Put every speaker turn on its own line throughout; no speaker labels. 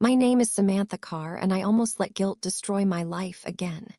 My name is Samantha Carr, and I almost let guilt destroy my life again.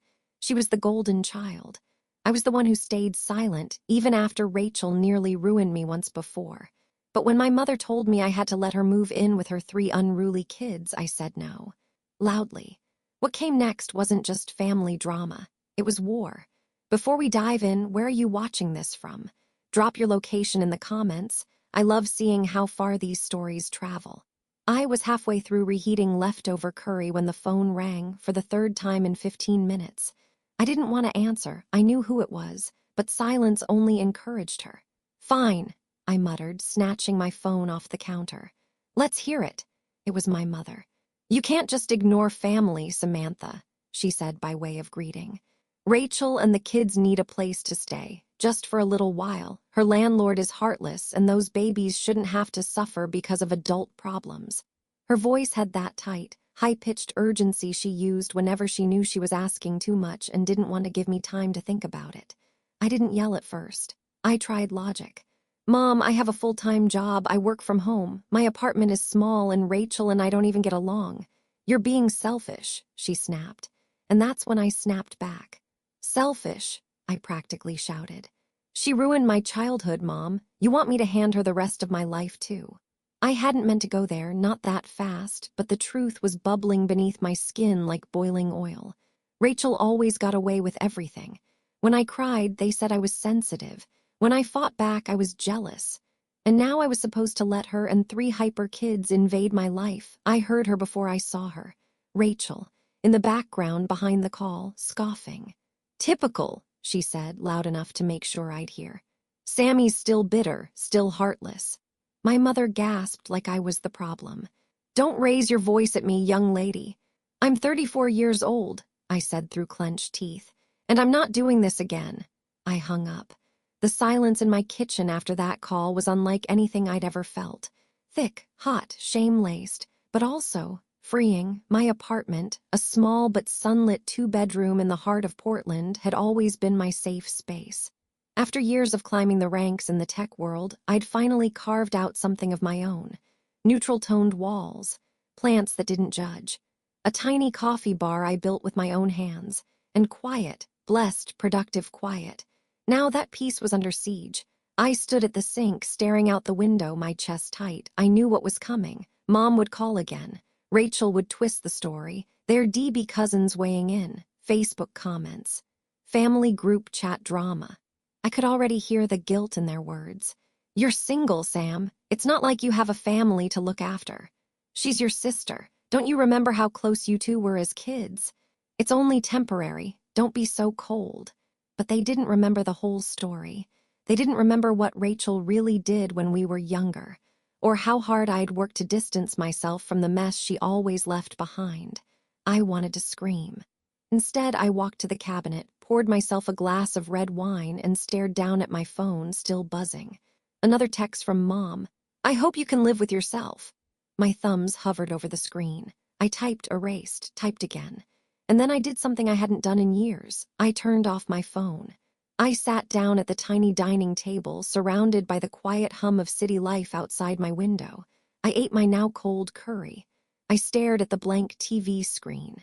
She was the golden child. I was the one who stayed silent, even after Rachel nearly ruined me once before. But when my mother told me I had to let her move in with her 3 unruly kids, I said no. Loudly. What came next wasn't just family drama. It was war. Before we dive in, where are you watching this from? Drop your location in the comments. I love seeing how far these stories travel. I was halfway through reheating leftover curry when the phone rang for the 3rd time in 15 minutes. I didn't want to answer. I knew who it was, but silence only encouraged her. Fine, I muttered, snatching my phone off the counter. Let's hear it. It was my mother. You can't just ignore family, Samantha, she said by way of greeting. Rachel and the kids need a place to stay, just for a little while. Her landlord is heartless, and those babies shouldn't have to suffer because of adult problems. Her voice had that tight, high-pitched urgency she used whenever she knew she was asking too much and didn't want to give me time to think about it. I didn't yell at first. I tried logic. Mom, I have a full-time job. I work from home. My apartment is small, and Rachel and I don't even get along. You're being selfish, she snapped. And that's when I snapped back. Selfish, I practically shouted. She ruined my childhood, Mom. You want me to hand her the rest of my life, too. I hadn't meant to go there, not that fast, but the truth was bubbling beneath my skin like boiling oil. Rachel always got away with everything. When I cried, they said I was sensitive. When I fought back, I was jealous. And now I was supposed to let her and 3 hyper kids invade my life. I heard her before I saw her. Rachel, in the background behind the call, scoffing. Typical, she said, loud enough to make sure I'd hear. Sammy's still bitter, still heartless. My mother gasped like I was the problem. Don't raise your voice at me, young lady. I'm 34 years old, I said through clenched teeth, and I'm not doing this again. I hung up. The silence in my kitchen after that call was unlike anything I'd ever felt. Thick, hot, shame-laced, but also freeing. My apartment, a small but sunlit 2-bedroom in the heart of Portland, had always been my safe space. After years of climbing the ranks in the tech world, I'd finally carved out something of my own. Neutral-toned walls, plants that didn't judge, a tiny coffee bar I built with my own hands, and quiet, blessed, productive quiet. Now that peace was under siege. I stood at the sink, staring out the window, my chest tight. I knew what was coming. Mom would call again. Rachel would twist the story, their DB cousins weighing in, Facebook comments, family group chat drama. I could already hear the guilt in their words. You're single, Sam. It's not like you have a family to look after. She's your sister. Don't you remember how close you two were as kids? It's only temporary. Don't be so cold. But they didn't remember the whole story. They didn't remember what Rachel really did when we were younger, or how hard I'd worked to distance myself from the mess she always left behind. I wanted to scream. Instead, I walked to the cabinet, poured myself a glass of red wine, and stared down at my phone, still buzzing. Another text from Mom. I hope you can live with yourself. My thumbs hovered over the screen. I typed, erased, typed again. And then I did something I hadn't done in years. I turned off my phone. I sat down at the tiny dining table, surrounded by the quiet hum of city life outside my window. I ate my now cold curry. I stared at the blank TV screen,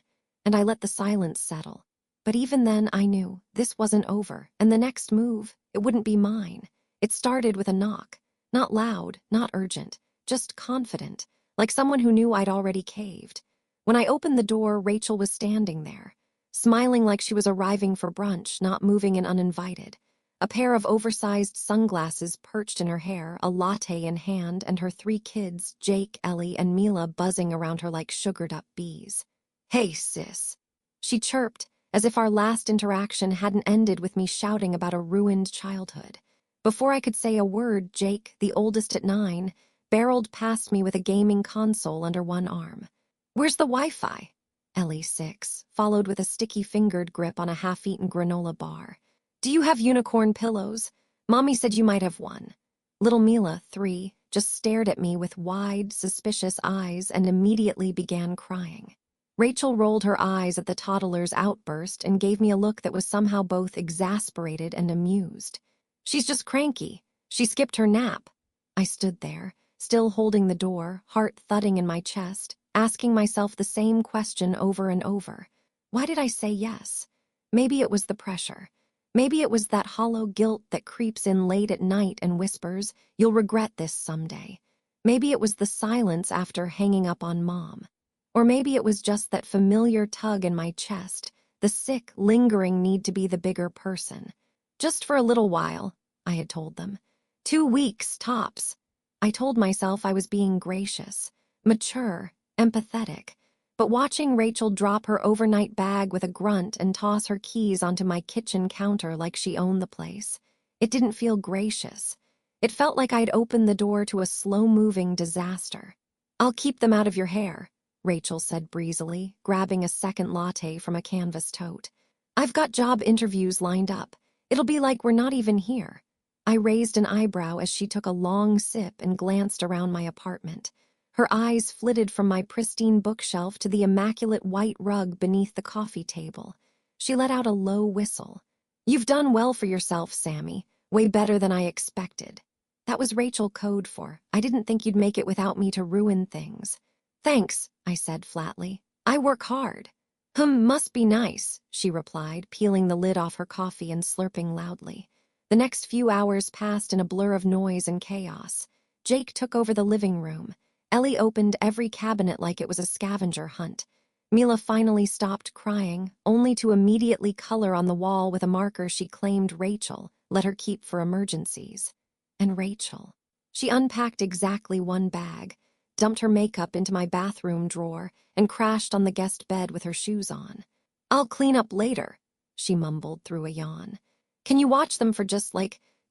and I let the silence settle. But even then, I knew this wasn't over, and the next move, it wouldn't be mine. It started with a knock. Not loud, not urgent, just confident, like someone who knew I'd already caved. When I opened the door, Rachel was standing there, smiling like she was arriving for brunch, not moving in uninvited. A pair of oversized sunglasses perched in her hair, a latte in hand, and her 3 kids, Jake, Ellie, and Mila, buzzing around her like sugared-up bees. Hey, sis, she chirped, as if our last interaction hadn't ended with me shouting about a ruined childhood. Before I could say a word, Jake, the oldest at 9, barreled past me with a gaming console under one arm. Where's the Wi-Fi? Ellie, 6, followed with a sticky-fingered grip on a half-eaten granola bar. Do you have unicorn pillows? Mommy said you might have one. Little Mila, 3, just stared at me with wide, suspicious eyes and immediately began crying. Rachel rolled her eyes at the toddler's outburst and gave me a look that was somehow both exasperated and amused. She's just cranky. She skipped her nap. I stood there, still holding the door, heart thudding in my chest. asking myself the same question over and over. Why did I say yes? Maybe it was the pressure. Maybe it was that hollow guilt that creeps in late at night and whispers, "You'll regret this someday." Maybe it was the silence after hanging up on Mom. Or maybe it was just that familiar tug in my chest, the sick, lingering need to be the bigger person. Just for a little while, I had told them. 2 weeks, tops. I told myself I was being gracious, mature, empathetic. But watching Rachel drop her overnight bag with a grunt and toss her keys onto my kitchen counter like she owned the place, it didn't feel gracious. It felt like I'd opened the door to a slow-moving disaster. "I'll keep them out of your hair," Rachel said breezily, grabbing a second latte from a canvas tote. "I've got job interviews lined up. It'll be like we're not even here." I raised an eyebrow as she took a long sip and glanced around my apartment. Her eyes flitted from my pristine bookshelf to the immaculate white rug beneath the coffee table. She let out a low whistle. "You've done well for yourself, Sammy. Way better than I expected." That was Rachel code for, "I didn't think you'd make it without me to ruin things." "Thanks," I said flatly. "I work hard." Must be nice," she replied, peeling the lid off her coffee and slurping loudly. The next few hours passed in a blur of noise and chaos. Jake took over the living room. Ellie opened every cabinet like it was a scavenger hunt. Mila finally stopped crying, only to immediately color on the wall with a marker she claimed Rachel let her keep for emergencies. And Rachel. She unpacked exactly one bag, dumped her makeup into my bathroom drawer, and crashed on the guest bed with her shoes on. "I'll clean up later," she mumbled through a yawn. "Can you watch them for just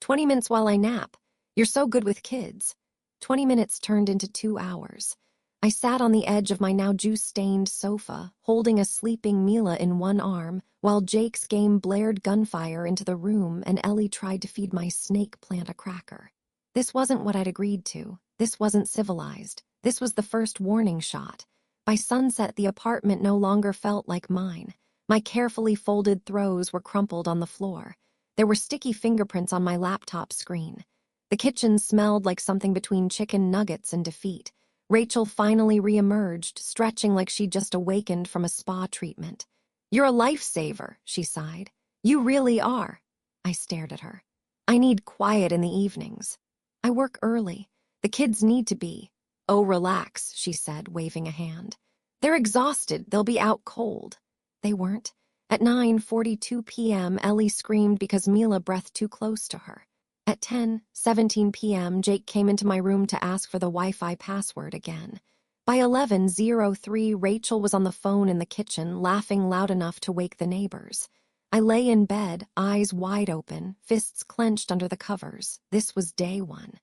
20 minutes while I nap? You're so good with kids." 20 minutes turned into 2 hours. I sat on the edge of my now juice-stained sofa, holding a sleeping Mila in one arm, while Jake's game blared gunfire into the room and Ellie tried to feed my snake plant a cracker. This wasn't what I'd agreed to. This wasn't civilized. This was the first warning shot. By sunset, the apartment no longer felt like mine. My carefully folded throws were crumpled on the floor. There were sticky fingerprints on my laptop screen. The kitchen smelled like something between chicken nuggets and defeat. Rachel finally reemerged, stretching like she'd just awakened from a spa treatment. "You're a lifesaver," she sighed. "You really are." I stared at her. "I need quiet in the evenings. I work early. The kids need to be." "Oh, relax," she said, waving a hand. "They're exhausted. They'll be out cold." They weren't. At 9:42 p.m., Ellie screamed because Mila breathed too close to her. At 10:17 p.m., Jake came into my room to ask for the Wi-Fi password again. By 11:03, Rachel was on the phone in the kitchen, laughing loud enough to wake the neighbors. I lay in bed, eyes wide open, fists clenched under the covers. This was day one.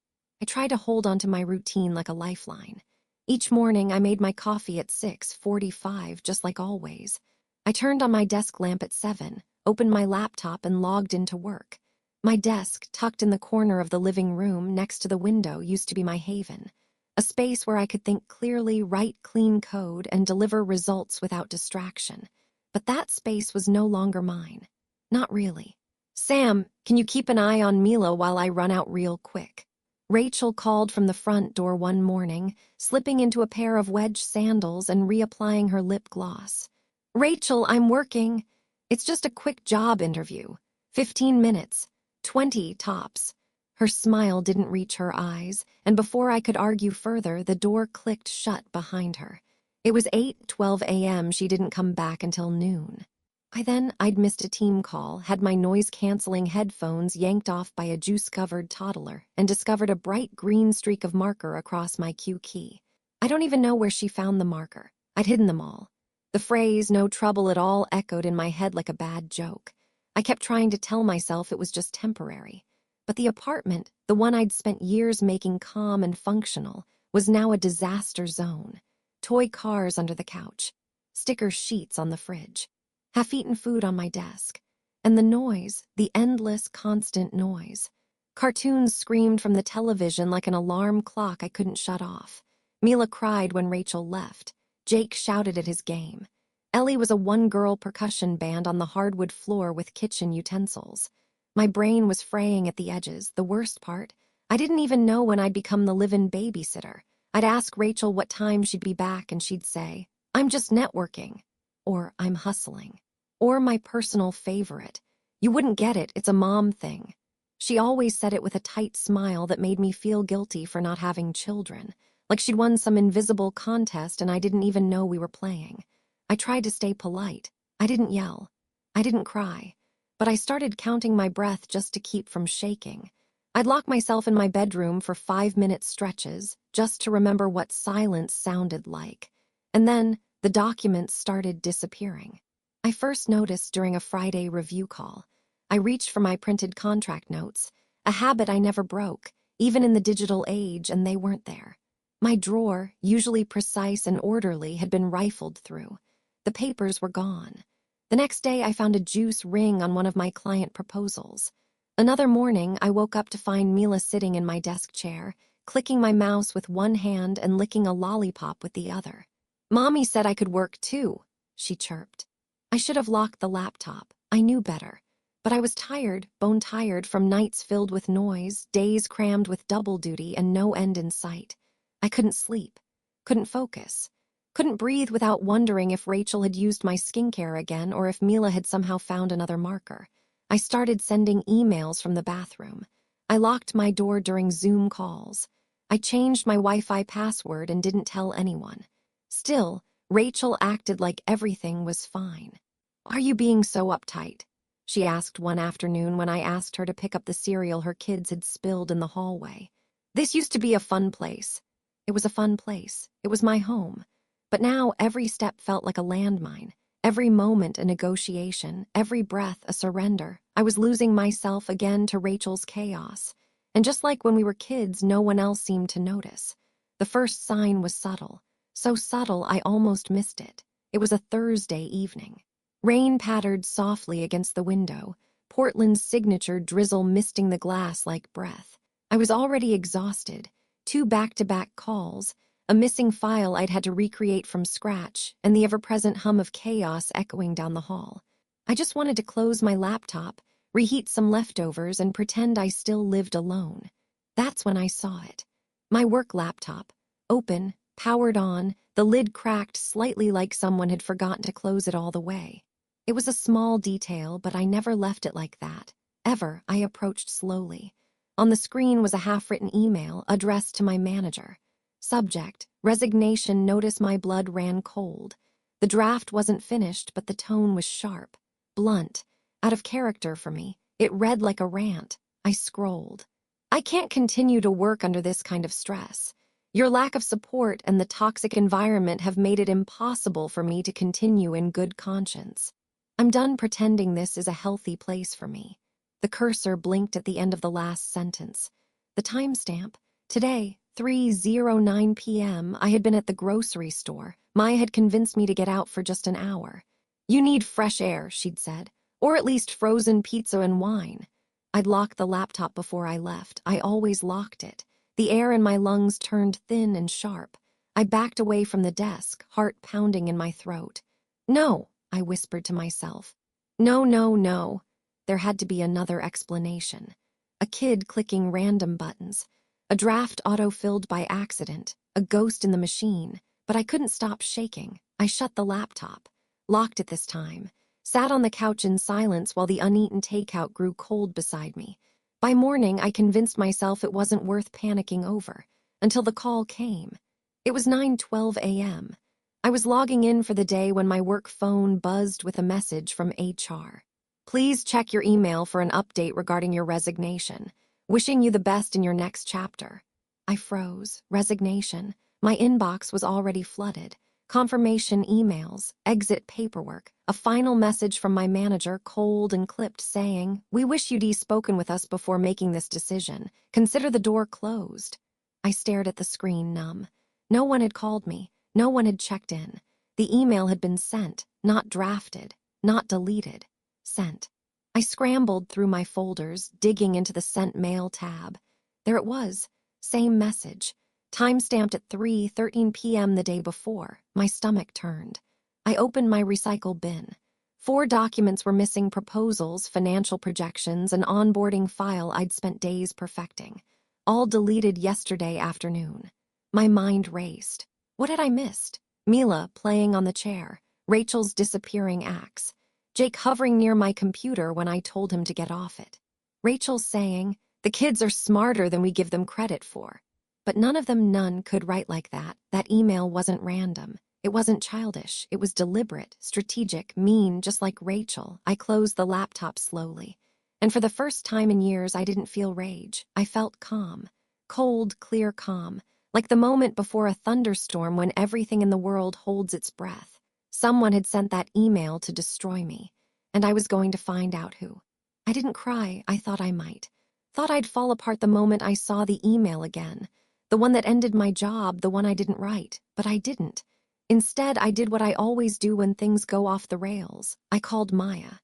I tried to hold onto my routine like a lifeline. Each morning, I made my coffee at 6:45, just like always. I turned on my desk lamp at 7, opened my laptop, and logged into work. My desk, tucked in the corner of the living room next to the window, used to be my haven. A space where I could think clearly, write clean code, and deliver results without distraction. But that space was no longer mine. Not really. "Sam, can you keep an eye on Mila while I run out real quick?" Rachel called from the front door one morning, slipping into a pair of wedge sandals and reapplying her lip gloss. "Rachel, I'm working. It's just a quick job interview. 15 minutes. 20 tops." Her smile didn't reach her eyes, and before I could argue further, the door clicked shut behind her. It was 8:12 a.m. She didn't come back until noon. I'd missed a team call, had my noise-canceling headphones yanked off by a juice-covered toddler, and discovered a bright green streak of marker across my Q key. I don't even know where she found the marker. I'd hidden them all. The phrase, "no trouble at all," echoed in my head like a bad joke. I kept trying to tell myself it was just temporary. But the apartment, the one I'd spent years making calm and functional, was now a disaster zone. Toy cars under the couch, sticker sheets on the fridge, half-eaten food on my desk, and the noise, the endless, constant noise. Cartoons screamed from the television like an alarm clock I couldn't shut off. Mila cried when Rachel left. Jake shouted at his game. Ellie was a one-girl percussion band on the hardwood floor with kitchen utensils. My brain was fraying at the edges. The worst part, I didn't even know when I'd become the live-in babysitter. I'd ask Rachel what time she'd be back and she'd say, "I'm just networking," or "I'm hustling," or my personal favorite, "You wouldn't get it, it's a mom thing." She always said it with a tight smile that made me feel guilty for not having children, like she'd won some invisible contest and I didn't even know we were playing. I tried to stay polite. I didn't yell. I didn't cry. But I started counting my breath just to keep from shaking. I'd lock myself in my bedroom for 5-minute stretches just to remember what silence sounded like. And then the documents started disappearing. I first noticed during a Friday review call. I reached for my printed contract notes, a habit I never broke, even in the digital age, and they weren't there. My drawer, usually precise and orderly, had been rifled through. The papers were gone. The next day, I found a juice ring on one of my client proposals. Another morning, I woke up to find Mila sitting in my desk chair, clicking my mouse with one hand and licking a lollipop with the other. "Mommy said I could work too," she chirped. I should have locked the laptop. I knew better. But I was tired, bone tired, from nights filled with noise, days crammed with double duty, and no end in sight. I couldn't sleep, couldn't focus, couldn't breathe without wondering if Rachel had used my skincare again or if Mila had somehow found another marker. I started sending emails from the bathroom. I locked my door during Zoom calls. I changed my Wi-Fi password and didn't tell anyone. Still, Rachel acted like everything was fine. "Are you being so uptight?" she asked one afternoon when I asked her to pick up the cereal her kids had spilled in the hallway. "This used to be a fun place." It was a fun place. It was my home. But now every step felt like a landmine, every moment a negotiation, every breath a surrender. I was losing myself again to Rachel's chaos. And just like when we were kids, no one else seemed to notice. The first sign was subtle. So subtle I almost missed it. It was a Thursday evening. Rain pattered softly against the window, Portland's signature drizzle misting the glass like breath. I was already exhausted. 2 back-to-back calls, a missing file I'd had to recreate from scratch, and the ever-present hum of chaos echoing down the hall. I just wanted to close my laptop, reheat some leftovers, and pretend I still lived alone. That's when I saw it. My work laptop, open, powered on, the lid cracked slightly like someone had forgotten to close it all the way. It was a small detail, but I never left it like that. Ever. I approached slowly. On the screen was a half-written email addressed to my manager. Subject, resignation. Notice my blood ran cold. The draft wasn't finished, but the tone was sharp, blunt, out of character for me. It read like a rant. I scrolled. "I can't continue to work under this kind of stress. Your lack of support and the toxic environment have made it impossible for me to continue in good conscience. I'm done pretending this is a healthy place for me." The cursor blinked at the end of the last sentence. The timestamp. Today, 3:09 p.m. I had been at the grocery store. Maya had convinced me to get out for just an hour. "You need fresh air," she'd said, "or at least frozen pizza and wine." I'd locked the laptop before I left. I always locked it. The air in my lungs turned thin and sharp. I backed away from the desk, heart pounding in my throat. "No," I whispered to myself. "No, no, no." There had to be another explanation. A kid clicking random buttons. A draft auto-filled by accident. A ghost in the machine. But I couldn't stop shaking. I shut the laptop. Locked it this time. Sat on the couch in silence while the uneaten takeout grew cold beside me. By morning, I convinced myself it wasn't worth panicking over. Until the call came. It was 9:12 a.m. I was logging in for the day when my work phone buzzed with a message from HR. "Please check your email for an update regarding your resignation. Wishing you the best in your next chapter." I froze. Resignation. My inbox was already flooded. Confirmation emails, exit paperwork, a final message from my manager, cold and clipped, saying, "We wish you'd spoken with us before making this decision. Consider the door closed." I stared at the screen, numb. No one had called me. No one had checked in. The email had been sent, not drafted, not deleted. Sent. I scrambled through my folders, digging into the sent mail tab. There it was. Same message. Time-stamped at 3:13 p.m. the day before. My stomach turned. I opened my recycle bin. 4 documents were missing: proposals, financial projections, an onboarding file I'd spent days perfecting. All deleted yesterday afternoon. My mind raced. What had I missed? Mila playing on the chair, Rachel's disappearing axe, Jake hovering near my computer when I told him to get off it. Rachel saying, "The kids are smarter than we give them credit for." But none of them could write like that. That email wasn't random. It wasn't childish. It was deliberate, strategic, mean, just like Rachel. I closed the laptop slowly. And for the first time in years, I didn't feel rage. I felt calm. Cold, clear calm. Like the moment before a thunderstorm when everything in the world holds its breath. Someone had sent that email to destroy me. And I was going to find out who. I didn't cry. I thought I might. Thought I'd fall apart the moment I saw the email again. The one that ended my job, the one I didn't write. But I didn't. Instead, I did what I always do when things go off the rails. I called Maya.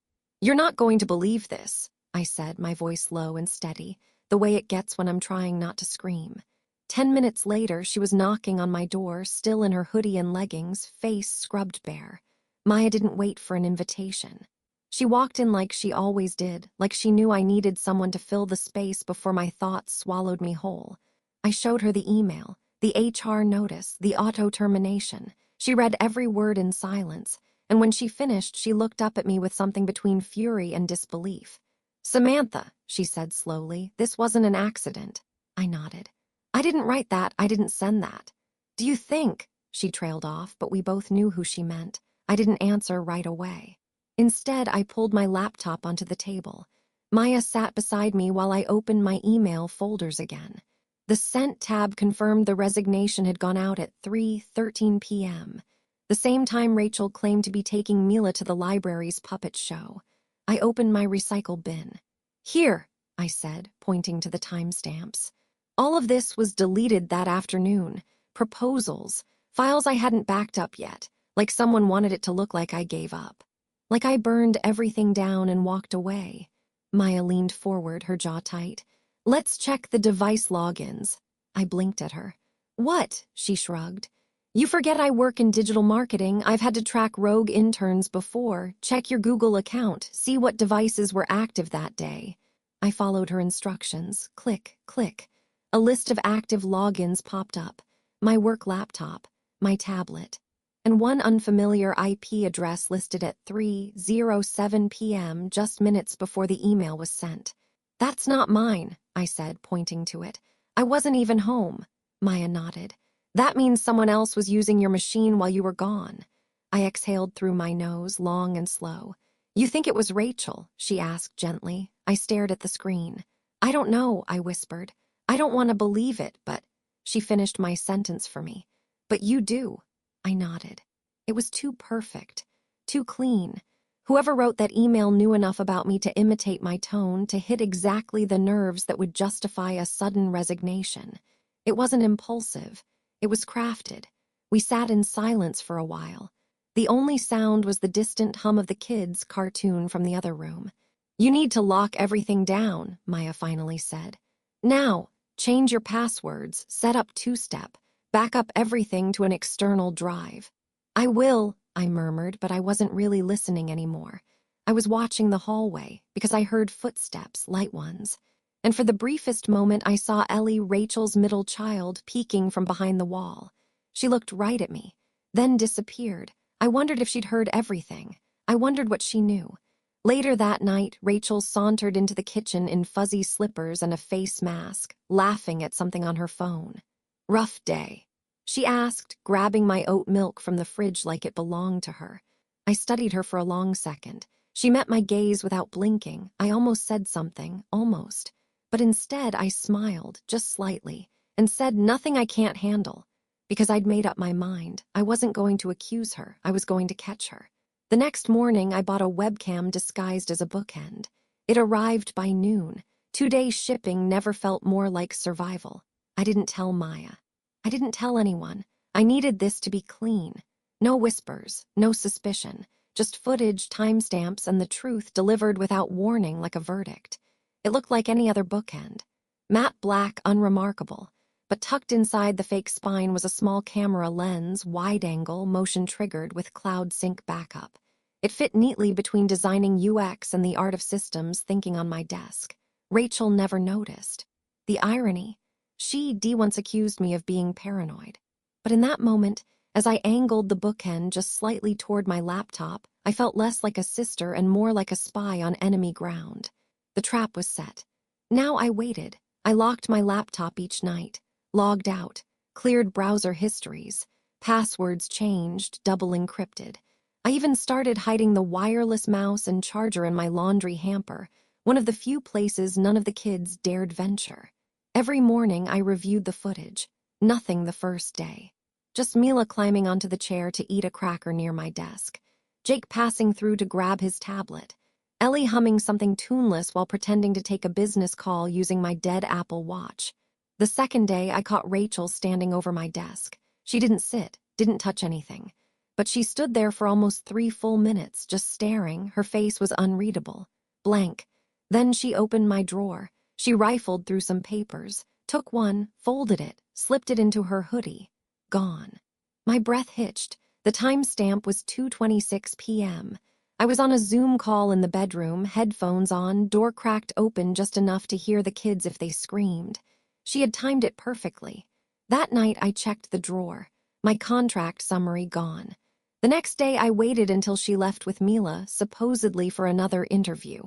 "You're not going to believe this," I said, my voice low and steady, the way it gets when I'm trying not to scream. 10 minutes later, she was knocking on my door, still in her hoodie and leggings, face scrubbed bare. Maya didn't wait for an invitation. She walked in like she always did, like she knew I needed someone to fill the space before my thoughts swallowed me whole. I showed her the email, the HR notice, the auto-termination. She read every word in silence, and when she finished, she looked up at me with something between fury and disbelief. "Samantha," she said slowly, "this wasn't an accident." I nodded. "I didn't write that. I didn't send that." "Do you think?" She trailed off, but we both knew who she meant. I didn't answer right away. Instead, I pulled my laptop onto the table. Maya sat beside me while I opened my email folders again. The Sent tab confirmed the resignation had gone out at 3:13 p.m., the same time Rachel claimed to be taking Mila to the library's puppet show. I opened my recycle bin. "Here," I said, pointing to the timestamps. All of this was deleted that afternoon. Proposals, files I hadn't backed up yet, like someone wanted it to look like I gave up. Like I burned everything down and walked away. Maya leaned forward, her jaw tight. "Let's check the device logins." I blinked at her. "What?" she shrugged. "You forget I work in digital marketing. I've had to track rogue interns before. Check your Google account, see what devices were active that day." I followed her instructions. Click, click. A list of active logins popped up. My work laptop, my tablet, and one unfamiliar IP address listed at 3:07 p.m., just minutes before the email was sent. "That's not mine," I said, pointing to it. "I wasn't even home." Maya nodded. "That means someone else was using your machine while you were gone." I exhaled through my nose, long and slow. "You think it was Rachel?" she asked gently. I stared at the screen. "I don't know," I whispered. "I don't want to believe it, but—" She finished my sentence for me. "But you do." I nodded. It was too perfect, too clean. Whoever wrote that email knew enough about me to imitate my tone, to hit exactly the nerves that would justify a sudden resignation. It wasn't impulsive. It was crafted. We sat in silence for a while. The only sound was the distant hum of the kids' cartoon from the other room. "You need to lock everything down," Maya finally said. "Now, change your passwords, set up two-step, back up everything to an external drive." "I will," I murmured, but I wasn't really listening anymore. I was watching the hallway because I heard footsteps, light ones. And for the briefest moment, I saw Ellie, Rachel's middle child, peeking from behind the wall. She looked right at me, then disappeared. I wondered if she'd heard everything. I wondered what she knew. Later that night, Rachel sauntered into the kitchen in fuzzy slippers and a face mask, laughing at something on her phone. "Rough day?" she asked, grabbing my oat milk from the fridge like it belonged to her. I studied her for a long second. She met my gaze without blinking. I almost said something, almost. But instead, I smiled, just slightly, and said nothing I can't handle. Because I'd made up my mind. I wasn't going to accuse her. I was going to catch her. The next morning, I bought a webcam disguised as a bookend. It arrived by noon. 2-day shipping never felt more like survival. I didn't tell Maya. I didn't tell anyone. I needed this to be clean. No whispers, no suspicion, just footage, timestamps, and the truth delivered without warning like a verdict. It looked like any other bookend. Matte black, unremarkable. But tucked inside the fake spine was a small camera lens, wide-angle, motion-triggered with cloud sync backup. It fit neatly between designing UX and the art of systems thinking on my desk. Rachel never noticed. The irony. Dee once accused me of being paranoid. But in that moment, as I angled the bookend just slightly toward my laptop, I felt less like a sister and more like a spy on enemy ground. The trap was set. Now I waited. I locked my laptop each night, logged out, cleared browser histories, passwords changed, double encrypted. I even started hiding the wireless mouse and charger in my laundry hamper, one of the few places none of the kids dared venture. Every morning I reviewed the footage. Nothing the first day. Just Mila climbing onto the chair to eat a cracker near my desk. Jake passing through to grab his tablet. Ellie humming something tuneless while pretending to take a business call using my dead Apple Watch. The second day, I caught Rachel standing over my desk. She didn't sit, didn't touch anything. But she stood there for almost 3 full minutes, just staring. Her face was unreadable. Blank. Then she opened my drawer. She rifled through some papers, took one, folded it, slipped it into her hoodie. Gone. My breath hitched. The timestamp was 2:26 p.m. I was on a Zoom call in the bedroom, headphones on, door cracked open just enough to hear the kids if they screamed. She had timed it perfectly. That night I checked the drawer. My contract summary gone. The next day I waited until she left with Mila, supposedly for another interview.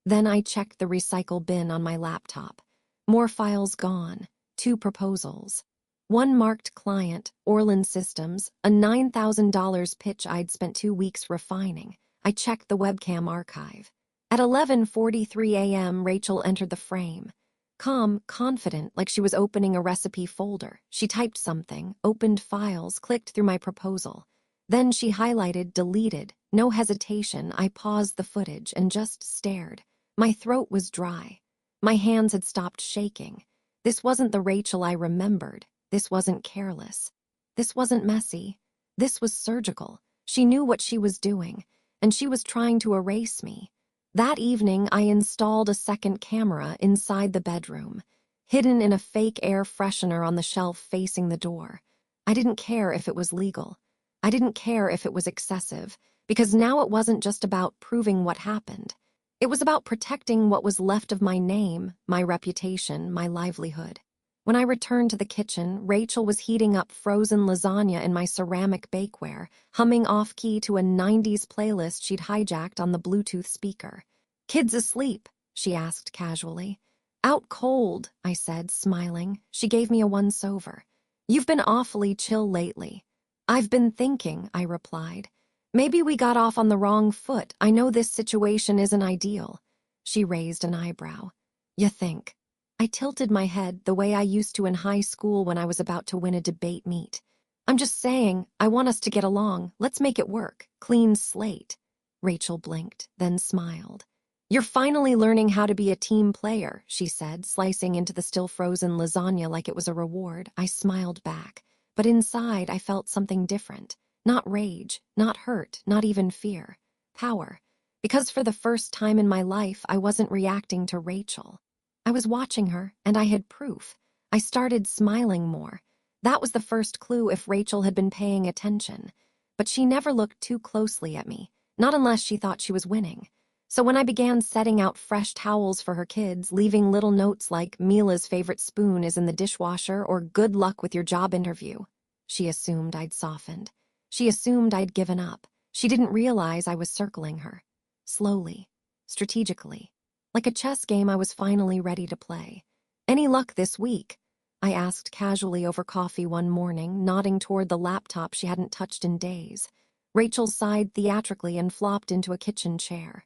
Then I checked the recycle bin on my laptop. More files gone. 2 proposals. One marked client, Orland Systems, a $9,000 pitch I'd spent 2 weeks refining. I checked the webcam archive. At 11:43 a.m., Rachel entered the frame. Calm, confident, like she was opening a recipe folder. She typed something, opened files, clicked through my proposal. Then she highlighted, deleted. No hesitation, I paused the footage and just stared. My throat was dry. My hands had stopped shaking. This wasn't the Rachel I remembered. This wasn't careless. This wasn't messy. This was surgical. She knew what she was doing, and she was trying to erase me. That evening, I installed a second camera inside the bedroom, hidden in a fake air freshener on the shelf facing the door. I didn't care if it was legal. I didn't care if it was excessive, because now it wasn't just about proving what happened. It was about protecting what was left of my name, my reputation, my livelihood. When I returned to the kitchen, Rachel was heating up frozen lasagna in my ceramic bakeware, humming off-key to a 90s playlist she'd hijacked on the Bluetooth speaker. "Kids asleep?" she asked casually. "Out cold," I said, smiling. She gave me a once-over. "You've been awfully chill lately." "I've been thinking," I replied. "Maybe we got off on the wrong foot. I know this situation isn't ideal." She raised an eyebrow. "You think?" I tilted my head the way I used to in high school when I was about to win a debate meet. "I'm just saying, I want us to get along. Let's make it work. Clean slate." Rachel blinked, then smiled. "You're finally learning how to be a team player," she said, slicing into the still-frozen lasagna like it was a reward. I smiled back, but inside I felt something different. Not rage, not hurt, not even fear. Power. Because for the first time in my life, I wasn't reacting to Rachel. I was watching her, and I had proof. I started smiling more. That was the first clue if Rachel had been paying attention. But she never looked too closely at me, not unless she thought she was winning. So when I began setting out fresh towels for her kids, leaving little notes like "Mila's favorite spoon is in the dishwasher" or "Good luck with your job interview," she assumed I'd softened. She assumed I'd given up. She didn't realize I was circling her. Slowly, strategically. Like a chess game I was finally ready to play. "Any luck this week?" I asked casually over coffee one morning, nodding toward the laptop she hadn't touched in days. Rachel sighed theatrically and flopped into a kitchen chair.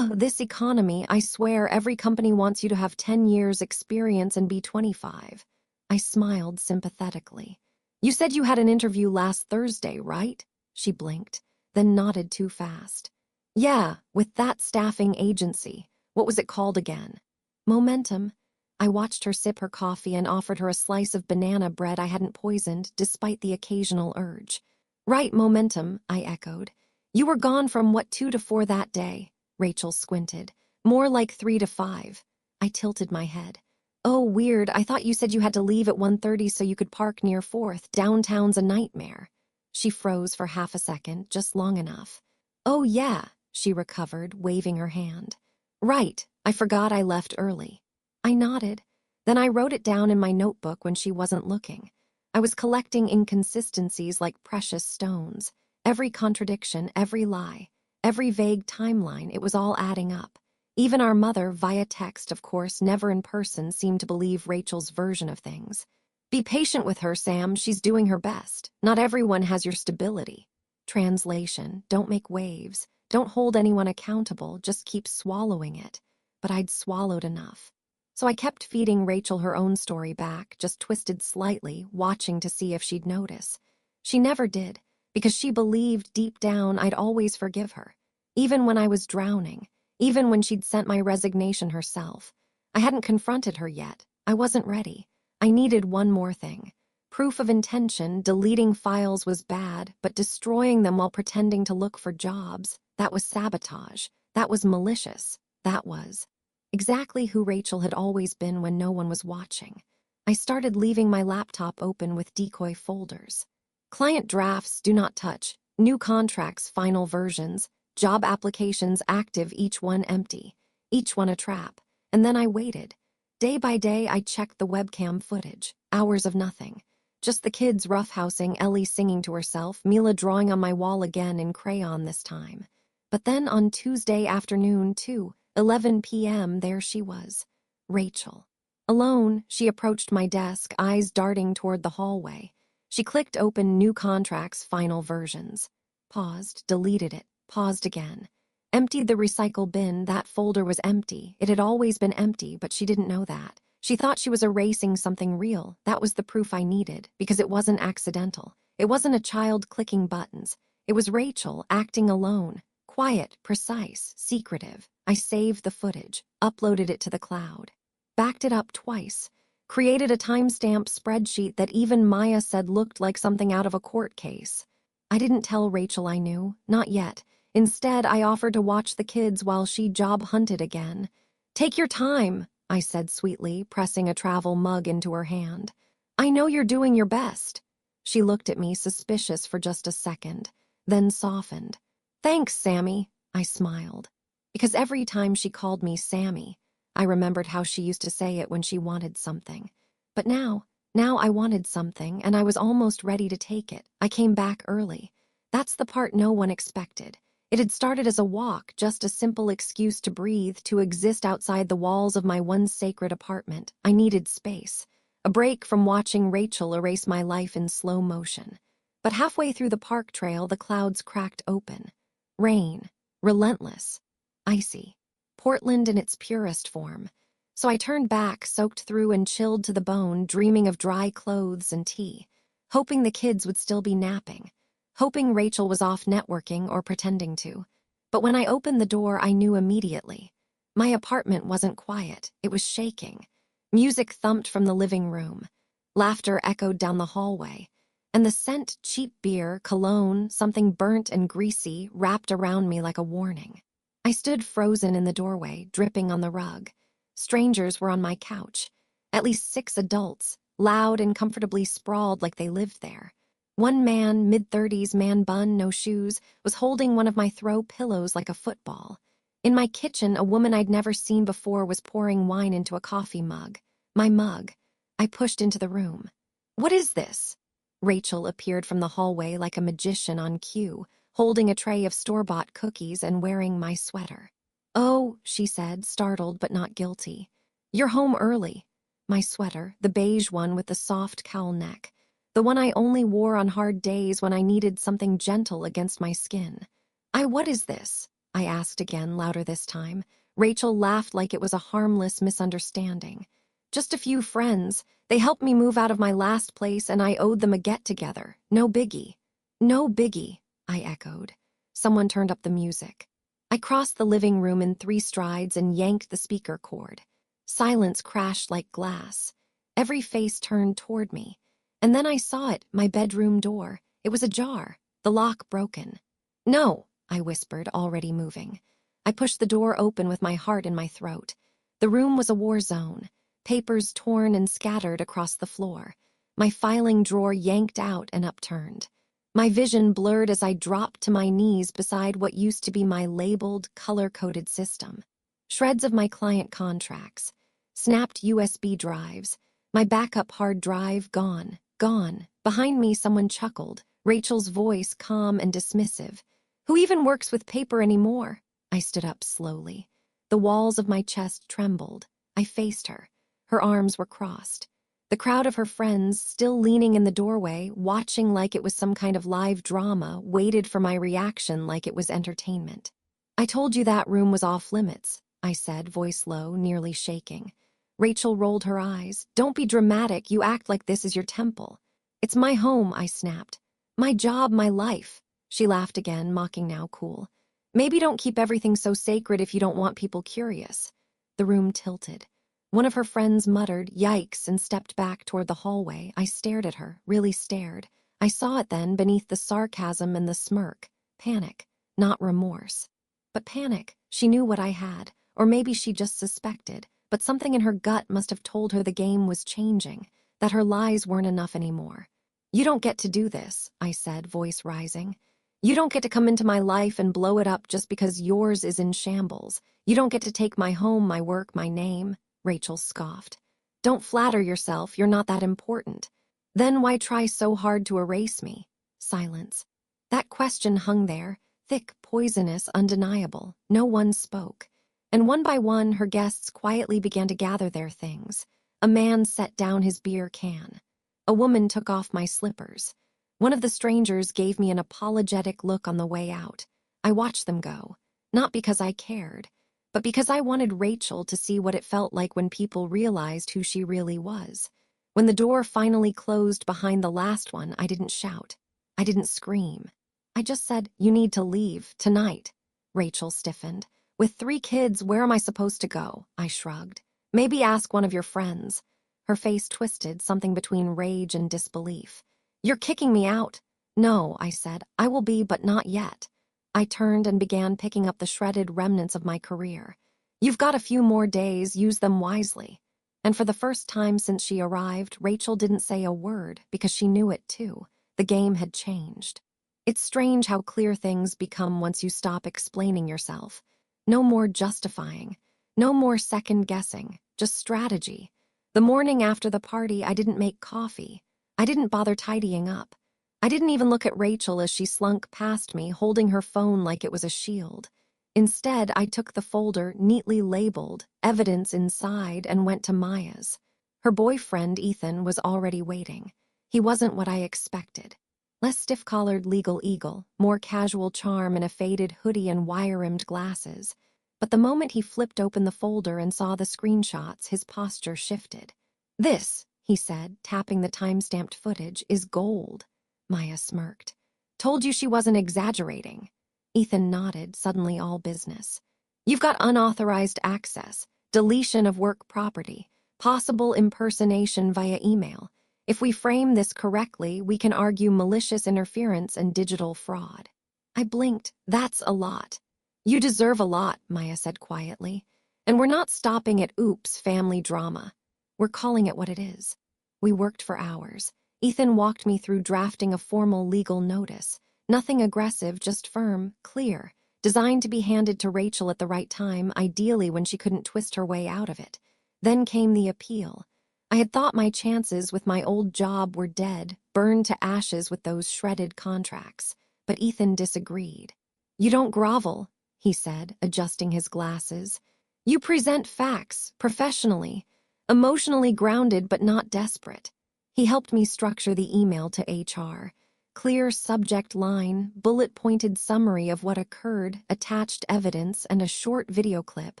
This economy, I swear every company wants you to have 10 years experience and be 25. I smiled sympathetically. "You said you had an interview last Thursday, right?" She blinked, then nodded too fast. "Yeah, with that staffing agency. What was it called again?" "Momentum." I watched her sip her coffee and offered her a slice of banana bread I hadn't poisoned, despite the occasional urge. "Right, Momentum," I echoed. "You were gone from 2 to 4 that day?" Rachel squinted. "More like 3 to 5. I tilted my head. "Oh, weird. I thought you said you had to leave at 1:30 so you could park near 4th. Downtown's a nightmare." She froze for half a second, just long enough. "Oh, yeah," she recovered, waving her hand. "Right, I forgot I left early." I nodded. Then I wrote it down in my notebook when she wasn't looking. I was collecting inconsistencies like precious stones. Every contradiction, every lie, every vague timeline, it was all adding up. Even our mother, via text, of course, never in person, seemed to believe Rachel's version of things. Be patient with her, Sam. She's doing her best. Not everyone has your stability. Translation: don't make waves. Don't hold anyone accountable. Just keep swallowing it. But I'd swallowed enough. So I kept feeding Rachel her own story back, just twisted slightly, watching to see if she'd notice. She never did, because she believed deep down I'd always forgive her. Even when I was drowning. Even when she'd sent my resignation herself. I hadn't confronted her yet. I wasn't ready. I needed one more thing. Proof of intention. Deleting files was bad, but destroying them while pretending to look for jobs, that was sabotage. That was malicious. That was exactly who Rachel had always been when no one was watching. I started leaving my laptop open with decoy folders. Client drafts, do not touch. New contracts, final versions. Job applications active, each one empty. Each one a trap. And then I waited. Day by day, I checked the webcam footage. Hours of nothing. Just the kids roughhousing, Ellie singing to herself, Mila drawing on my wall again in crayon this time. But then on Tuesday afternoon, too, 11 p.m., there she was. Rachel. Alone, she approached my desk, eyes darting toward the hallway. She clicked open new contracts, final versions. Paused, deleted it, paused again. Emptied the recycle bin. That folder was empty. It had always been empty, but she didn't know that. She thought she was erasing something real. That was the proof I needed, because it wasn't accidental. It wasn't a child clicking buttons. It was Rachel, acting alone. Quiet, precise, secretive. I saved the footage, uploaded it to the cloud. Backed it up twice. Created a timestamp spreadsheet that even Maya said looked like something out of a court case. I didn't tell Rachel I knew, not yet. Instead, I offered to watch the kids while she job hunted again. Take your time, I said sweetly, pressing a travel mug into her hand. I know you're doing your best. She looked at me, suspicious for just a second, then softened. Thanks, Sammy, I smiled. Because every time she called me Sammy, I remembered how she used to say it when she wanted something. But now I wanted something, and I was almost ready to take it. I came back early. That's the part no one expected. It had started as a walk, just a simple excuse to breathe, to exist outside the walls of my once sacred apartment. I needed space. A break from watching Rachel erase my life in slow motion. But halfway through the park trail, the clouds cracked open. Rain. Relentless. Icy. Portland in its purest form. So I turned back, soaked through and chilled to the bone, dreaming of dry clothes and tea. Hoping the kids would still be napping. Hoping Rachel was off networking or pretending to. But when I opened the door, I knew immediately. My apartment wasn't quiet. It was shaking. Music thumped from the living room. Laughter echoed down the hallway. And the scent, cheap beer, cologne, something burnt and greasy, wrapped around me like a warning. I stood frozen in the doorway, dripping on the rug. Strangers were on my couch. At least 6 adults, loud and comfortably sprawled like they lived there. One man, mid-30s, man bun, no shoes, was holding one of my throw pillows like a football. In my kitchen, a woman I'd never seen before was pouring wine into a coffee mug. My mug. I pushed into the room. What is this? Rachel appeared from the hallway like a magician on cue, holding a tray of store-bought cookies and wearing my sweater. Oh, she said, startled but not guilty. You're home early. My sweater, the beige one with the soft cowl neck. The one I only wore on hard days when I needed something gentle against my skin. What is this? I asked again, louder this time. Rachel laughed like it was a harmless misunderstanding. Just a few friends. They helped me move out of my last place and I owed them a get-together. No biggie. No biggie, I echoed. Someone turned up the music. I crossed the living room in 3 strides and yanked the speaker cord. Silence crashed like glass. Every face turned toward me. And then I saw it, my bedroom door. It was ajar, the lock broken. No, I whispered, already moving. I pushed the door open with my heart in my throat. The room was a war zone, papers torn and scattered across the floor. My filing drawer yanked out and upturned. My vision blurred as I dropped to my knees beside what used to be my labeled, color-coded system. Shreds of my client contracts. Snapped USB drives. My backup hard drive gone. Gone. Behind me, someone chuckled, Rachel's voice calm and dismissive. Who even works with paper anymore? I stood up slowly. The walls of my chest trembled. I faced her. Her arms were crossed. The crowd of her friends, still leaning in the doorway, watching like it was some kind of live drama, waited for my reaction like it was entertainment. I told you that room was off limits, I said, voice low, nearly shaking. Rachel rolled her eyes. Don't be dramatic, you act like this is your temple. It's my home, I snapped. My job, my life. She laughed again, mocking now cool. Maybe don't keep everything so sacred if you don't want people curious. The room tilted. One of her friends muttered, yikes, and stepped back toward the hallway. I stared at her, really stared. I saw it then beneath the sarcasm and the smirk. Panic, not remorse. But panic. She knew what I had, or maybe she just suspected, but something in her gut must have told her the game was changing, that her lies weren't enough anymore. You don't get to do this, I said, voice rising. You don't get to come into my life and blow it up just because yours is in shambles. You don't get to take my home, my work, my name. Rachel scoffed. Don't flatter yourself, you're not that important. Then why try so hard to erase me? Silence. That question hung there, thick, poisonous, undeniable. No one spoke. And one by one, her guests quietly began to gather their things. A man set down his beer can. A woman took off my slippers. One of the strangers gave me an apologetic look on the way out. I watched them go, not because I cared, but because I wanted Rachel to see what it felt like when people realized who she really was. When the door finally closed behind the last one, I didn't shout. I didn't scream. I just said, you need to leave, tonight. Rachel stiffened. With 3 kids, where am I supposed to go? I shrugged. Maybe ask one of your friends. Her face twisted, something between rage and disbelief. You're kicking me out. No, I said, I will be, but not yet. I turned and began picking up the shredded remnants of my career. You've got a few more days, use them wisely. And for the first time since she arrived, Rachel didn't say a word because she knew it too. The game had changed. It's strange how clear things become once you stop explaining yourself. No more justifying. No more second-guessing. Just strategy. The morning after the party, I didn't make coffee. I didn't bother tidying up. I didn't even look at Rachel as she slunk past me, holding her phone like it was a shield. Instead, I took the folder, neatly labeled, evidence inside, and went to Maya's. Her boyfriend, Ethan, was already waiting. He wasn't what I expected. Less stiff-collared legal eagle, more casual charm in a faded hoodie and wire-rimmed glasses. But the moment he flipped open the folder and saw the screenshots, his posture shifted. This, he said, tapping the time-stamped footage, is gold. Maya smirked. Told you she wasn't exaggerating. Ethan nodded, suddenly all business. You've got unauthorized access, deletion of work property, possible impersonation via email. If we frame this correctly, we can argue malicious interference and digital fraud. I blinked. That's a lot. You deserve a lot, Maya said quietly. And we're not stopping at oops, family drama. We're calling it what it is. We worked for hours. Ethan walked me through drafting a formal legal notice. Nothing aggressive, just firm, clear, designed to be handed to Rachel at the right time, ideally when she couldn't twist her way out of it. Then came the appeal. I had thought my chances with my old job were dead, burned to ashes with those shredded contracts. But Ethan disagreed. You don't grovel, he said, adjusting his glasses. You present facts, professionally, emotionally grounded but not desperate. He helped me structure the email to HR. Clear subject line, bullet-pointed summary of what occurred, attached evidence, and a short video clip.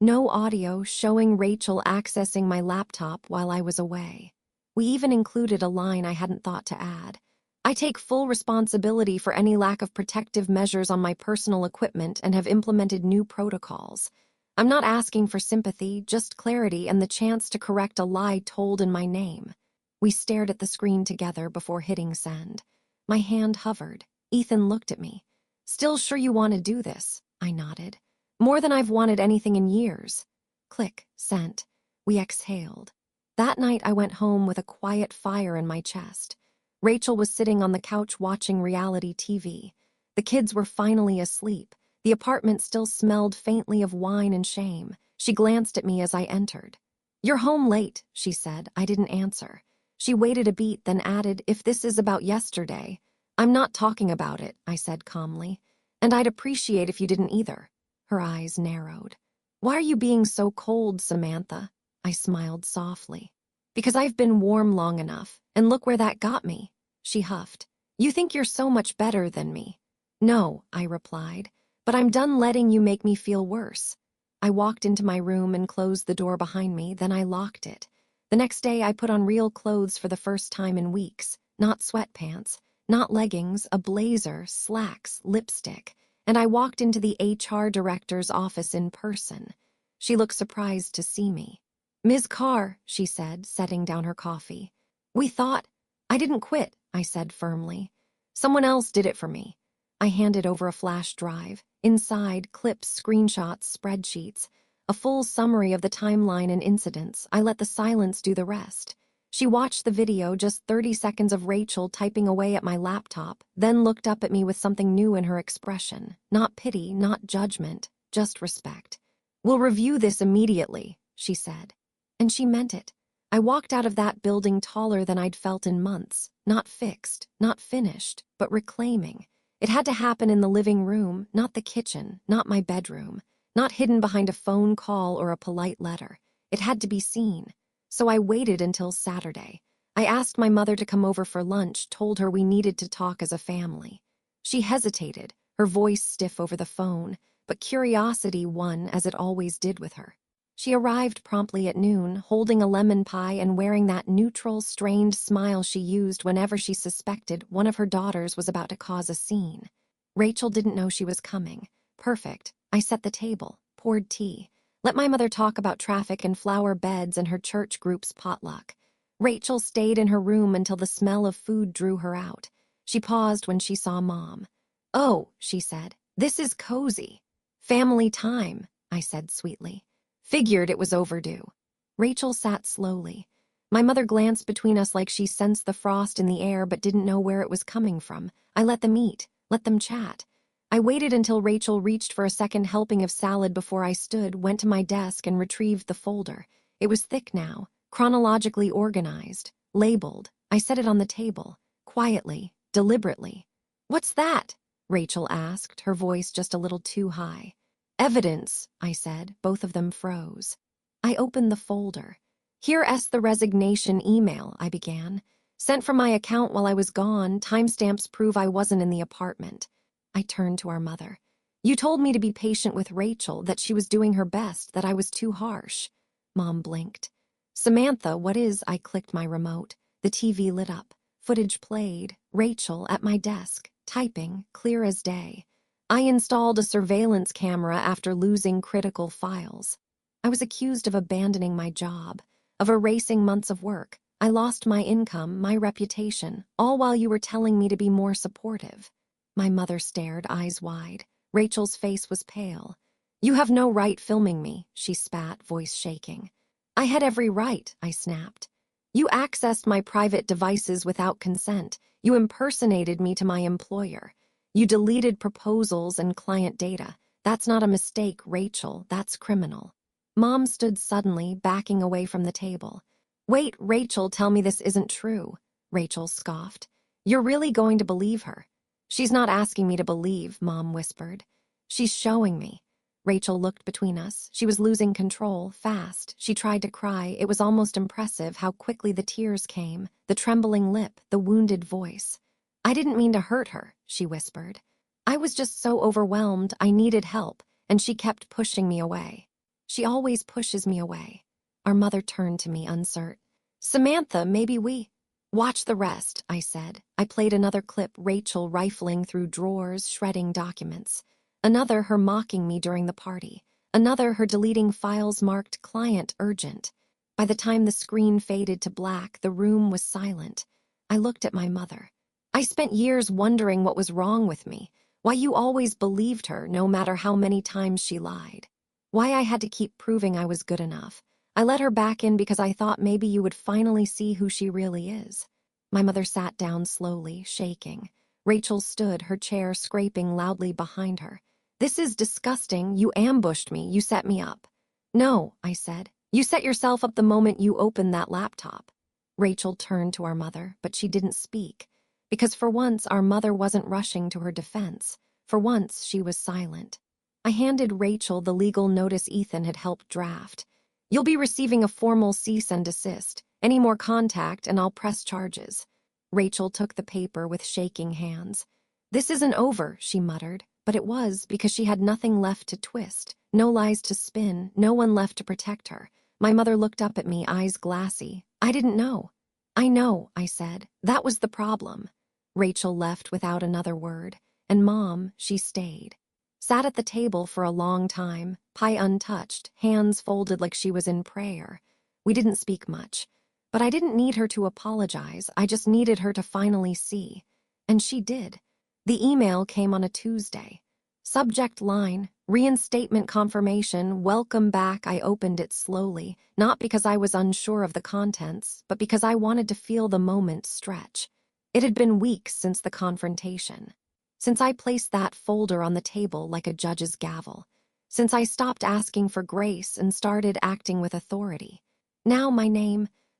No audio showing Rachel accessing my laptop while I was away. We even included a line I hadn't thought to add. I take full responsibility for any lack of protective measures on my personal equipment and have implemented new protocols. I'm not asking for sympathy, just clarity and the chance to correct a lie told in my name. We stared at the screen together before hitting send. My hand hovered. Ethan looked at me. Still sure you want to do this? I nodded. More than I've wanted anything in years. Click, sent. We exhaled. That night I went home with a quiet fire in my chest. Rachel was sitting on the couch watching reality TV. The kids were finally asleep. The apartment still smelled faintly of wine and shame. She glanced at me as I entered. "You're home late," she said. I didn't answer. She waited a beat, then added, "If this is about yesterday." "I'm not talking about it," I said calmly. "And I'd appreciate if you didn't either." Her eyes narrowed. "Why are you being so cold, Samantha?" I smiled softly. "Because I've been warm long enough, and look where that got me." She huffed. "You think you're so much better than me." "No," I replied, "but I'm done letting you make me feel worse." I walked into my room and closed the door behind me, then I locked it. The next day I put on real clothes for the first time in weeks. Not sweatpants, not leggings, a blazer, slacks, lipstick. And I walked into the HR director's office in person. She looked surprised to see me. "Ms. Carr," she said, setting down her coffee. "We thought—" "I didn't quit," I said firmly. "Someone else did it for me." I handed over a flash drive. Inside, clips, screenshots, spreadsheets. A full summary of the timeline and incidents. I let the silence do the rest. She watched the video, just 30 seconds of Rachel typing away at my laptop, then looked up at me with something new in her expression. Not pity, not judgment, just respect. "We'll review this immediately," she said. And she meant it. I walked out of that building taller than I'd felt in months. Not fixed, not finished, but reclaiming. It had to happen in the living room, not the kitchen, not my bedroom. Not hidden behind a phone call or a polite letter. It had to be seen. So I waited until Saturday. I asked my mother to come over for lunch, told her we needed to talk as a family. She hesitated, her voice stiff over the phone, but curiosity won, as it always did with her. She arrived promptly at noon, holding a lemon pie and wearing that neutral, strained smile she used whenever she suspected one of her daughters was about to cause a scene. Rachel didn't know she was coming. Perfect. I set the table, poured tea, let my mother talk about traffic and flower beds and her church group's potluck. Rachel stayed in her room until the smell of food drew her out. She paused when she saw Mom. "Oh," she said, "this is cozy." "Family time," I said sweetly. Figured it was overdue. Rachel sat slowly. My mother glanced between us like she sensed the frost in the air but didn't know where it was coming from. I let them eat, let them chat. I waited until Rachel reached for a second helping of salad before I stood, went to my desk, and retrieved the folder. It was thick now, chronologically organized, labeled. I set it on the table, quietly, deliberately. "What's that?" Rachel asked, her voice just a little too high. "Evidence," I said. Both of them froze. I opened the folder. "Here's the resignation email," I began. "Sent from my account while I was gone. Timestamps prove I wasn't in the apartment." I turned to our mother. "You told me to be patient with Rachel, that she was doing her best, that I was too harsh." Mom blinked. "Samantha, what is—" I clicked my remote. The TV lit up. Footage played. Rachel at my desk, typing, clear as day. "I installed a surveillance camera after losing critical files." I was accused of abandoning my job, of erasing months of work. I lost my income, my reputation, all while you were telling me to be more supportive. My mother stared, eyes wide. Rachel's face was pale. "You have no right filming me," she spat, voice shaking. "I had every right," I snapped. "You accessed my private devices without consent. You impersonated me to my employer. You deleted proposals and client data. That's not a mistake, Rachel. That's criminal." Mom stood suddenly, backing away from the table. "Wait, Rachel, tell me this isn't true." Rachel scoffed. "You're really going to believe her?" "She's not asking me to believe," Mom whispered. "She's showing me." Rachel looked between us. She was losing control, fast. She tried to cry. It was almost impressive how quickly the tears came, the trembling lip, the wounded voice. "I didn't mean to hurt her," she whispered. "I was just so overwhelmed. I needed help, and she kept pushing me away. She always pushes me away." Our mother turned to me, uncertain. "Samantha, maybe we—" "Watch the rest," I said. I played another clip, Rachel rifling through drawers, shredding documents. Another, her mocking me during the party. Another, her deleting files marked client urgent. By the time the screen faded to black, the room was silent. I looked at my mother. "I spent years wondering what was wrong with me, why you always believed her, no matter how many times she lied. Why I had to keep proving I was good enough. I let her back in because I thought maybe you would finally see who she really is." My mother sat down slowly, shaking. Rachel stood, her chair scraping loudly behind her. "This is disgusting. You ambushed me. You set me up." "No," I said. You set yourself up the moment you opened that laptop. Rachel turned to our mother, but she didn't speak. Because for once, our mother wasn't rushing to her defense. For once, she was silent. I handed Rachel the legal notice Ethan had helped draft. You'll be receiving a formal cease and desist. Any more contact and I'll press charges. Rachel took the paper with shaking hands. This isn't over, she muttered, but it was because she had nothing left to twist, no lies to spin, no one left to protect her. My mother looked up at me, eyes glassy. I didn't know. I know, I said. That was the problem. Rachel left without another word, and Mom, she stayed. Sat at the table for a long time, pie untouched, hands folded like she was in prayer. We didn't speak much, but I didn't need her to apologize. I just needed her to finally see. And she did. The email came on a Tuesday. Subject line, reinstatement confirmation, welcome back. I opened it slowly, not because I was unsure of the contents, but because I wanted to feel the moment stretch. It had been weeks since the confrontation. Since I placed that folder on the table like a judge's gavel. Since I stopped asking for grace and started acting with authority. Now my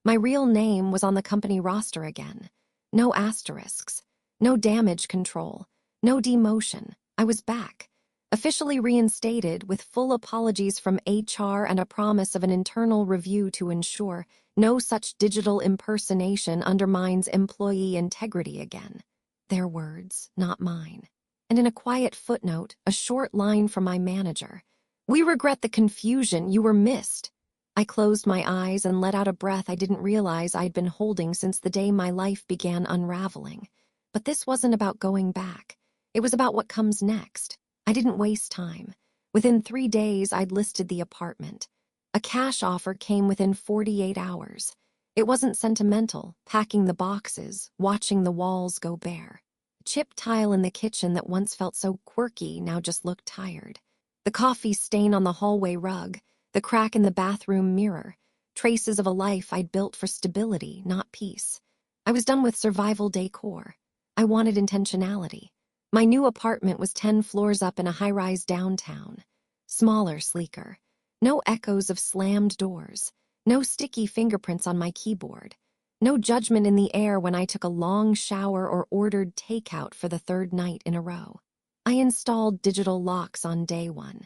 real name was on the company roster again. No asterisks. No damage control. No demotion. I was back. Officially reinstated with full apologies from HR and a promise of an internal review to ensure no such digital impersonation undermines employee integrity again. Their words, not mine. And in a quiet footnote, a short line from my manager. We regret the confusion, you were missed. I closed my eyes and let out a breath I didn't realize I'd been holding since the day my life began unraveling. But this wasn't about going back. It was about what comes next. I didn't waste time. Within 3 days, I'd listed the apartment. A cash offer came within 48 hours. It wasn't sentimental, packing the boxes, watching the walls go bare. Chip tile in the kitchen that once felt so quirky now just looked tired. The coffee stain on the hallway rug, the crack in the bathroom mirror, traces of a life I'd built for stability, not peace. I was done with survival decor. I wanted intentionality. My new apartment was 10 floors up in a high-rise downtown. Smaller, sleeker. No echoes of slammed doors. No sticky fingerprints on my keyboard. No judgment in the air when I took a long shower or ordered takeout for the 3rd night in a row. I installed digital locks on day 1.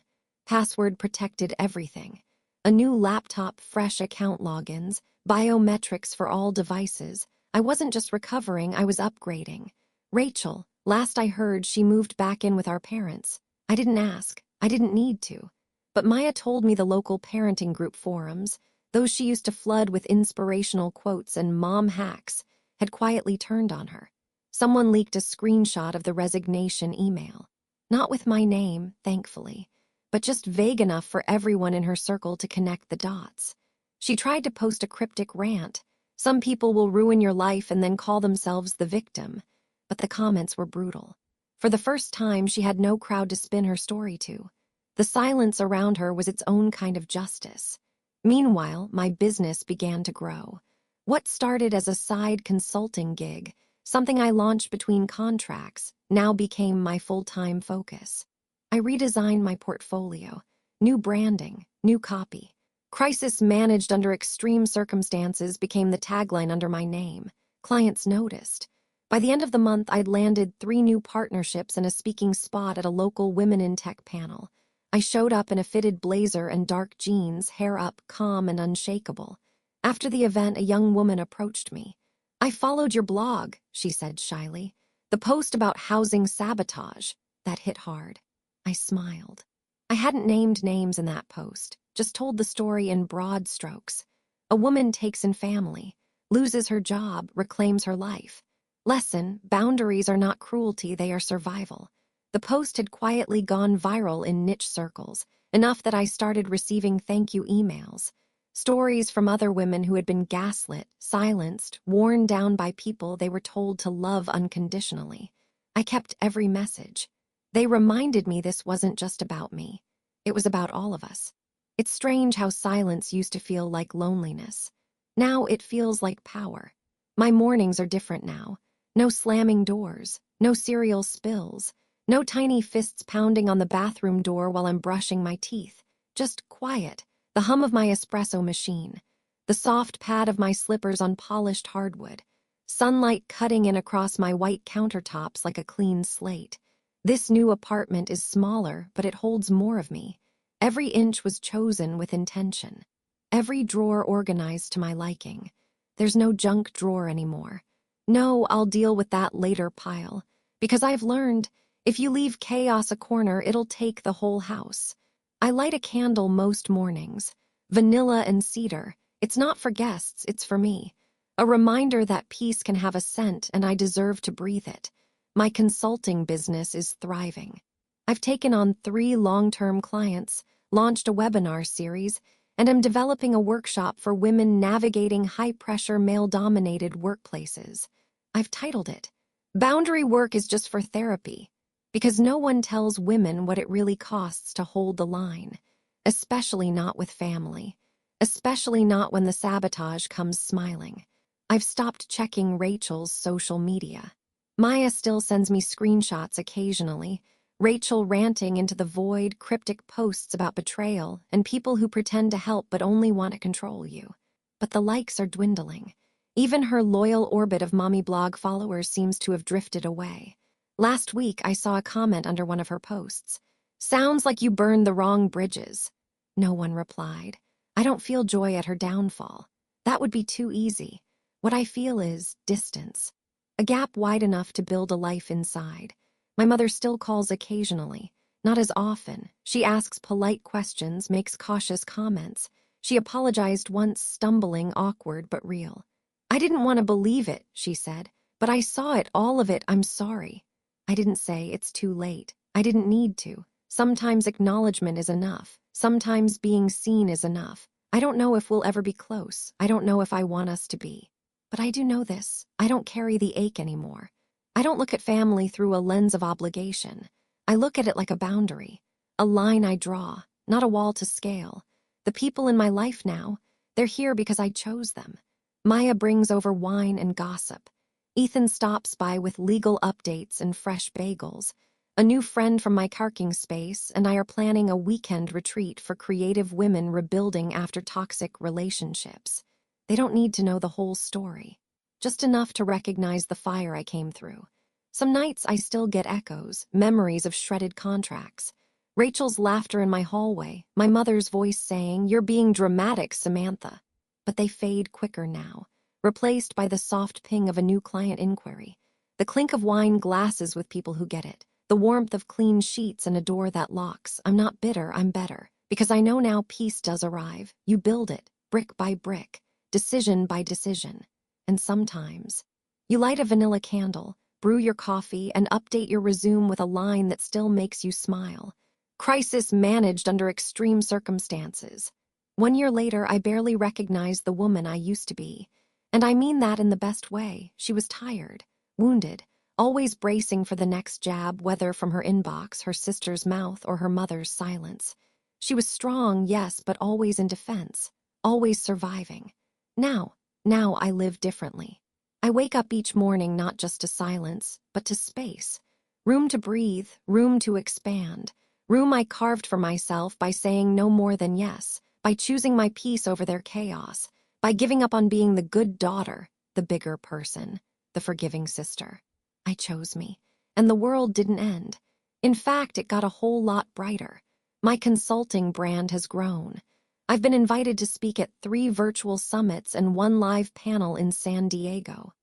Password protected everything. A new laptop, fresh account logins, biometrics for all devices. I wasn't just recovering, I was upgrading. Rachel, last I heard, she moved back in with our parents. I didn't ask. I didn't need to. But Maya told me the local parenting group forums, those she used to flood with inspirational quotes and mom hacks, had quietly turned on her. Someone leaked a screenshot of the resignation email. Not with my name, thankfully, but just vague enough for everyone in her circle to connect the dots. She tried to post a cryptic rant. Some people will ruin your life and then call themselves the victim. But the comments were brutal. For the first time, she had no crowd to spin her story to. The silence around her was its own kind of justice. Meanwhile, my business began to grow. What started as a side consulting gig, something I launched between contracts, now became my full-time focus. I redesigned my portfolio. New branding, new copy. Crisis managed under extreme circumstances became the tagline under my name. Clients noticed. By the end of the month, I'd landed 3 new partnerships and a speaking spot at a local Women in Tech panel. I showed up in a fitted blazer and dark jeans, hair up, calm and unshakable. After the event, a young woman approached me. I followed your blog, she said shyly. The post about housing sabotage. That hit hard. I smiled. I hadn't named names in that post, just told the story in broad strokes. A woman takes in family, loses her job, reclaims her life. Lesson, boundaries are not cruelty, they are survival. The post had quietly gone viral in niche circles, enough that I started receiving thank you emails. Stories from other women who had been gaslit, silenced, worn down by people they were told to love unconditionally. I kept every message. They reminded me this wasn't just about me. It was about all of us. It's strange how silence used to feel like loneliness. Now it feels like power. My mornings are different now. No slamming doors, no cereal spills, no tiny fists pounding on the bathroom door while I'm brushing my teeth. Just quiet, the hum of my espresso machine, the soft pad of my slippers on polished hardwood, sunlight cutting in across my white countertops like a clean slate. This new apartment is smaller, but it holds more of me. Every inch was chosen with intention. Every drawer organized to my liking. There's no junk drawer anymore. No, I'll deal with that later pile. Because I've learned, if you leave chaos a corner, it'll take the whole house. I light a candle most mornings. Vanilla and cedar. It's not for guests, it's for me. A reminder that peace can have a scent and I deserve to breathe it. My consulting business is thriving. I've taken on 3 long-term clients, launched a webinar series, and am developing a workshop for women navigating high-pressure, male-dominated workplaces. I've titled it, Boundary Work is Just for Therapy, because no one tells women what it really costs to hold the line, especially not with family, especially not when the sabotage comes smiling. I've stopped checking Rachel's social media. Maya still sends me screenshots occasionally, Rachel ranting into the void, cryptic posts about betrayal and people who pretend to help but only want to control you. But the likes are dwindling. Even her loyal orbit of mommy blog followers seems to have drifted away. Last week, I saw a comment under one of her posts. Sounds like you burned the wrong bridges. No one replied. I don't feel joy at her downfall. That would be too easy. What I feel is distance. A gap wide enough to build a life inside. My mother still calls occasionally. Not as often. She asks polite questions, makes cautious comments. She apologized once, stumbling, awkward but real. I didn't want to believe it, she said, but I saw it, all of it, I'm sorry. I didn't say it's too late. I didn't need to. Sometimes acknowledgement is enough. Sometimes being seen is enough. I don't know if we'll ever be close. I don't know if I want us to be. But I do know this. I don't carry the ache anymore. I don't look at family through a lens of obligation. I look at it like a boundary, a line I draw, not a wall to scale. The people in my life now, they're here because I chose them. Maya brings over wine and gossip. Ethan stops by with legal updates and fresh bagels. A new friend from my parking space and I are planning a weekend retreat for creative women rebuilding after toxic relationships. They don't need to know the whole story. Just enough to recognize the fire I came through. Some nights I still get echoes, memories of shredded contracts. Rachel's laughter in my hallway, my mother's voice saying, "You're being dramatic, Samantha." But they fade quicker now, replaced by the soft ping of a new client inquiry, the clink of wine glasses with people who get it, the warmth of clean sheets and a door that locks. I'm not bitter, I'm better, because I know now peace does arrive. You build it, brick by brick, decision by decision. And sometimes, you light a vanilla candle, brew your coffee, and update your resume with a line that still makes you smile. Crisis managed under extreme circumstances. 1 year later, I barely recognized the woman I used to be. And I mean that in the best way. She was tired, wounded, always bracing for the next jab, whether from her inbox, her sister's mouth, or her mother's silence. She was strong, yes, but always in defense, always surviving. Now I live differently. I wake up each morning not just to silence, but to space. Room to breathe, room to expand. Room I carved for myself by saying no more than yes, by choosing my peace over their chaos, by giving up on being the good daughter, the bigger person, the forgiving sister. I chose me, and the world didn't end. In fact, it got a whole lot brighter. My consulting brand has grown. I've been invited to speak at 3 virtual summits and 1 live panel in San Diego.